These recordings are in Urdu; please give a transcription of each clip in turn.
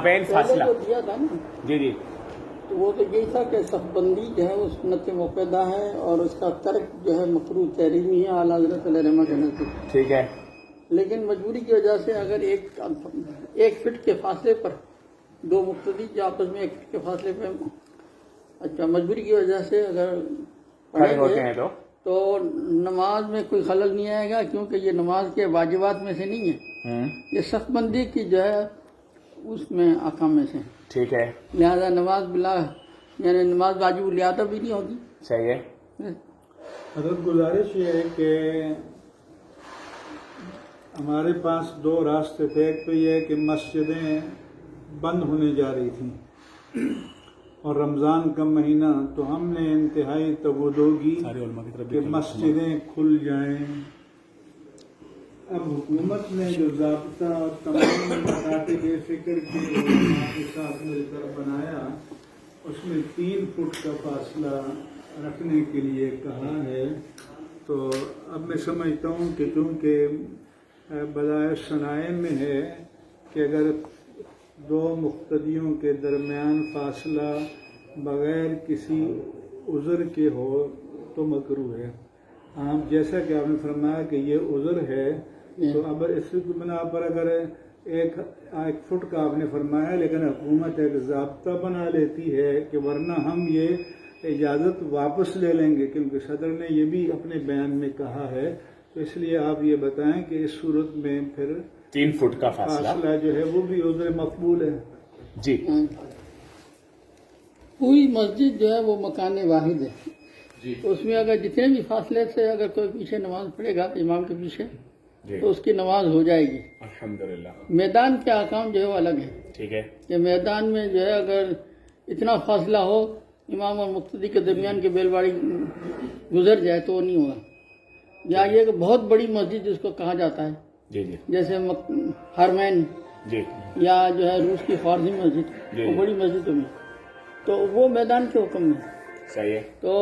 بین فاصلہ جو دیا تھا نا جی جی تو وہ تو یہی تھا کہ صف بندی جو ہے وہ سنت موقعہ ہے اور اس کا ترک جو ہے مکروہ تحریمی ہے اعلیٰ حضرت علیہ رحمہ کے نزدیک. ٹھیک ہے. لیکن مجبوری کی وجہ سے اگر ایک فٹ کے فاصلے پر دو مقتدی جو آپس میں ایک فٹ کے فاصلے پہ اچھا مجبوری کی وجہ سے اگر کھڑے ہوتے پڑھیں ہیں گے تو نماز میں کوئی خلل نہیں آئے گا کیونکہ یہ نماز کے واجبات میں سے نہیں ہے. یہ صف بندی کی جو ہے اس میں احکام میں سے. ٹھیک ہے. لہذا نماز بلا یعنی نماز واجب الادا بھی نہیں ہوگی. صحیح ہے. حضرت گزارش یہ ہے کہ ہمارے پاس دو راستے تھے. ایک تو یہ کہ مسجدیں بند ہونے جا رہی تھیں اور رمضان کا مہینہ تو ہم نے انتہائی توجہ کی کہ مسجدیں کھل جائیں. اب حکومت نے جو ضابطہ اور تمام مکاتب فکر کے علماء کے ساتھ مل کر بنایا اس میں 3 فٹ کا فاصلہ رکھنے کے لیے کہا ہے. تو اب میں سمجھتا ہوں کہ چونکہ بظاہر صنائع میں ہے کہ اگر 2 مقتدیوں کے درمیان فاصلہ بغیر کسی عذر کے ہو تو مکروہ ہے. جیسا کہ آپ نے فرمایا کہ یہ عذر ہے تو اب اس کی بنا پر اگر ایک فٹ کا آپ نے فرمایا لیکن حکومت ایک ضابطہ بنا لیتی ہے کہ ورنہ ہم یہ اجازت واپس لے لیں گے کیونکہ صدر نے یہ بھی اپنے بیان میں کہا ہے. تو اس لیے آپ یہ بتائیں کہ اس صورت میں پھر 3 فٹ کا فاصلہ جو ہے وہ بھی عذر مقبول ہے. جی. پوری مسجد جو ہے وہ مکان واحد ہے. اس میں اگر جتنے بھی فاصلے سے اگر کوئی پیچھے نماز پڑھے گا امام کے پیچھے تو اس کی نماز ہو جائے گی. الحمدللہ. میدان کے احکام جو ہے وہ الگ ہے. ٹھیک ہے. کہ میدان میں جو ہے اگر اتنا فاصلہ ہو امام اور مقتدی کے درمیان کے بیل باڑی گزر جائے تو وہ نہیں ہوگا. یا یہ کہ بہت بڑی مسجد جس کو کہا جاتا ہے جی جی جیسے حرمین جی یا جو ہے روس کی فارسی مسجد وہ بڑی مسجدوں میں تو وہ میدان کے حکم میں. صحیح ہے. تو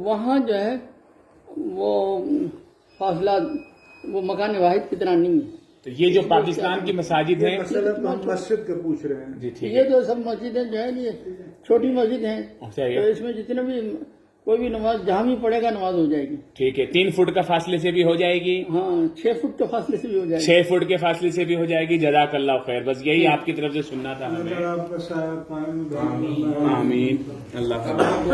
وہاں جو ہے وہ فاصلہ وہ مکان واحد کی طرح نہیں ہے. تو یہ جو پاکستان کی مساجد ہیں مسئلہ تو ہم مسجد کا پوچھ رہے ہیں. جی ٹھیک یہ ہے. جو سب مسجدیں جو ہے یہ چھوٹی مسجد ہیں تو اس میں جتنے بھی کوئی بھی نماز جہاں بھی پڑھے گا نماز ہو جائے گی. ٹھیک ہے. 3 فٹ کا فاصلے سے بھی ہو جائے گی. ہاں 6 فٹ کے فاصلے سے بھی ہو جائے گی. 6 فٹ کے فاصلے سے بھی ہو جائے گی. جزاک اللہ خیر. بس یہی آپ کی طرف سے سننا تھا ہمیں. آپ کا سایہ قائم. آمین. اللہ حافظ.